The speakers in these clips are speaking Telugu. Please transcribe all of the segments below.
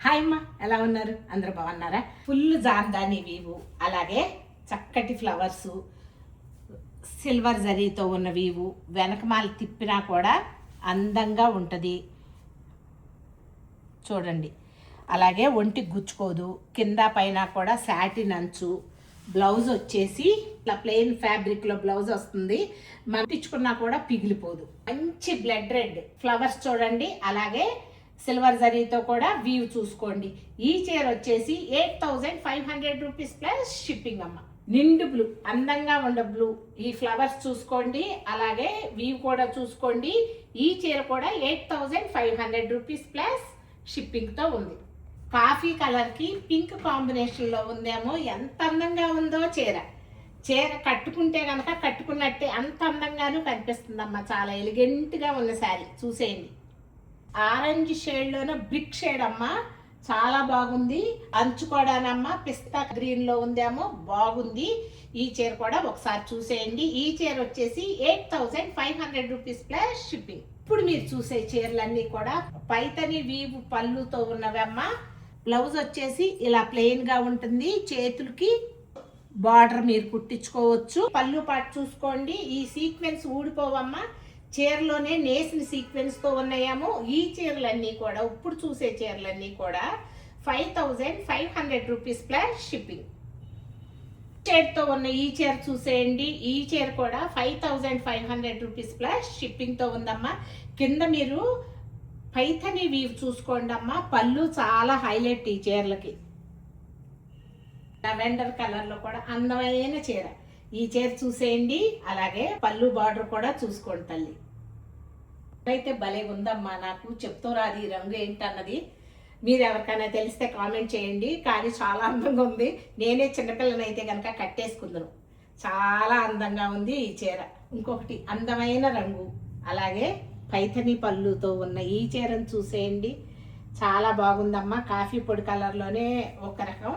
హాయ్ అమ్మ, ఎలా ఉన్నారు? అందరూ బాగున్నారా? ఫుల్ జార్దాని వీవు, అలాగే చక్కటి ఫ్లవర్సు, సిల్వర్ జరీతో ఉన్న వీవు, వెనకమాల తిప్పినా కూడా అందంగా ఉంటుంది. చూడండి, అలాగే ఒంటికి గుచ్చుకోదు. కింద పైన కూడా సాటిన్ అంచు. బ్లౌజ్ వచ్చేసి ఇట్లా ప్లెయిన్ ఫ్యాబ్రిక్లో బ్లౌజ్ వస్తుంది. మట్టించుకున్నా కూడా పిగిలిపోదు. మంచి బ్లడ్ రెడ్ ఫ్లవర్స్ చూడండి. అలాగే సిల్వర్ జరీతో కూడా వీవ్ చూసుకోండి. ఈ చీర వచ్చేసి 8500 రూపీస్ ప్లస్ షిప్పింగ్ అమ్మ. నిండు బ్లూ, అందంగా ఉండే బ్లూ. ఈ ఫ్లవర్స్ చూసుకోండి, అలాగే వీవ్ కూడా చూసుకోండి. ఈ చీర కూడా 8500 రూపీస్ ప్లస్ షిప్పింగ్తో ఉంది. కాఫీ కలర్కి పింక్ కాంబినేషన్లో ఉందేమో. ఎంత అందంగా ఉందో చీర. చీర కట్టుకుంటే కనుక కట్టుకున్నట్టే అంత అందంగానూ కనిపిస్తుందమ్మా. చాలా ఎలిగెంట్గా ఉన్న శారీ చూసేయండి. ఆరెంజ్ షేడ్లోనే బ్రిక్ షేడ్ అమ్మా, చాలా బాగుంది. అంచుకోవడానమ్మా పిస్తా గ్రీన్లో ఉందేమో, బాగుంది. ఈ చీర కూడా ఒకసారి చూసేయండి. ఈ చీర వచ్చేసి 8500 రూపీస్ ప్లస్ షిప్పింగ్. ఇప్పుడు మీరు చూసే చీరలన్నీ కూడా పైతని వీవు పళ్ళుతో ఉన్నవమ్మా. బ్లౌజ్ వచ్చేసి ఇలా ప్లెయిన్గా ఉంటుంది. చేతులకి బార్డర్ మీరు కుట్టించుకోవచ్చు. పళ్ళు పాటు చూసుకోండి. ఈ సీక్వెన్స్ ఊడిపోవమ్మా. చీరలోనే నేసిన సీక్వెన్స్తో ఉన్నాయేమో. ఈ చీరలన్నీ కూడా ఇప్పుడు చూసే చీరలన్నీ కూడా 5500 రూపీస్ ప్లస్ షిప్పింగ్. షేడ్తో ఉన్న ఈ చీర చూసేయండి. ఈ చీర కూడా 5500 రూపీస్ ప్లస్ షిప్పింగ్తో ఉందమ్మా. కింద మీరు పైథని వీవ్ చూసుకోండి అమ్మా. పళ్ళు చాలా హైలైట్ ఈ చీరలకి. లెవెండర్ కలర్లో కూడా అందమైన చీర. ఈ చీర చూసేయండి. అలాగే పళ్ళు బార్డర్ కూడా చూసుకోండి తల్లి. అయితే భలే ఉందమ్మా. నాకు చెప్తూ రాదు ఈ రంగు ఏంటన్నది. మీరు ఎవరికైనా తెలిస్తే కామెంట్ చేయండి. కానీ చాలా అందంగా ఉంది. నేనే చిన్నపిల్లనైతే కనుక కట్టేసుకుందను. చాలా అందంగా ఉంది ఈ చీర. ఇంకొకటి అందమైన రంగు, అలాగే పైథని పళ్ళుతో ఉన్న ఈ చీరను చూసేయండి. చాలా బాగుందమ్మా. కాఫీ పొడి కలర్లోనే ఒక రకం.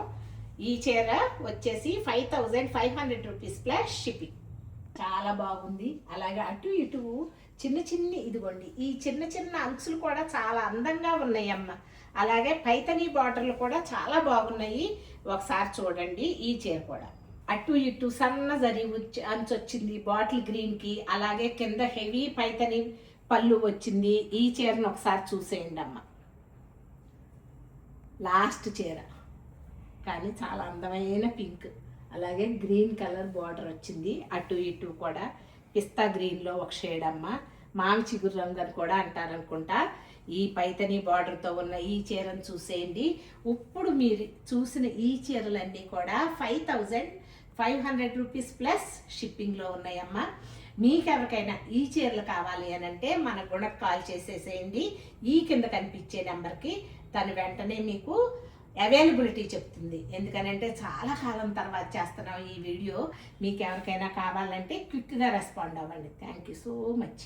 ఈ చీర వచ్చేసి 5500 రూపీస్ ప్లస్ షిప్పింగ్. చాలా బాగుంది. అలాగే అటు ఇటు ఇదిగోండి, ఈ చిన్న చిన్న అంచులు కూడా చాలా అందంగా ఉన్నాయి అమ్మ. అలాగే పైతని బార్డర్లు కూడా చాలా బాగున్నాయి. ఒకసారి చూడండి. ఈ చీర కూడా అటు ఇటు సన్న జరి అంచు వచ్చింది బాటిల్ గ్రీన్కి. అలాగే కింద హెవీ పైతని పళ్ళు వచ్చింది. ఈ చీరను ఒకసారి చూసేయండి అమ్మ. లాస్ట్ చీర కానీ చాలా అందమైన పింక్, అలాగే గ్రీన్ కలర్ బార్డర్ వచ్చింది. అటు ఇటు కూడా పిస్తా గ్రీన్లో ఒక షేడ్ అమ్మ. మామి చిగురు రంగు అని కూడా అంటారనుకుంటా. ఈ పైతని బార్డర్తో ఉన్న ఈ చీరను చూసేయండి. ఇప్పుడు మీరు చూసిన ఈ చీరలన్నీ కూడా 5500 రూపీస్ ప్లస్ షిప్పింగ్లో ఉన్నాయమ్మా. మీకు ఎవరికైనా ఈ చీరలు కావాలి అని అంటే మన గుణకు కాల్ చేసేసేయండి. ఈ కింద కనిపించే నెంబర్కి తను వెంటనే మీకు అవైలబిలిటీ చెప్తుంది. ఎందుకనంటే చాలా కాలం తర్వాత చేస్తున్నాం ఈ వీడియో. మీకు ఎవరికైనా కావాలంటే క్విక్గా రెస్పాండ్ అవ్వండి. Thank you so much.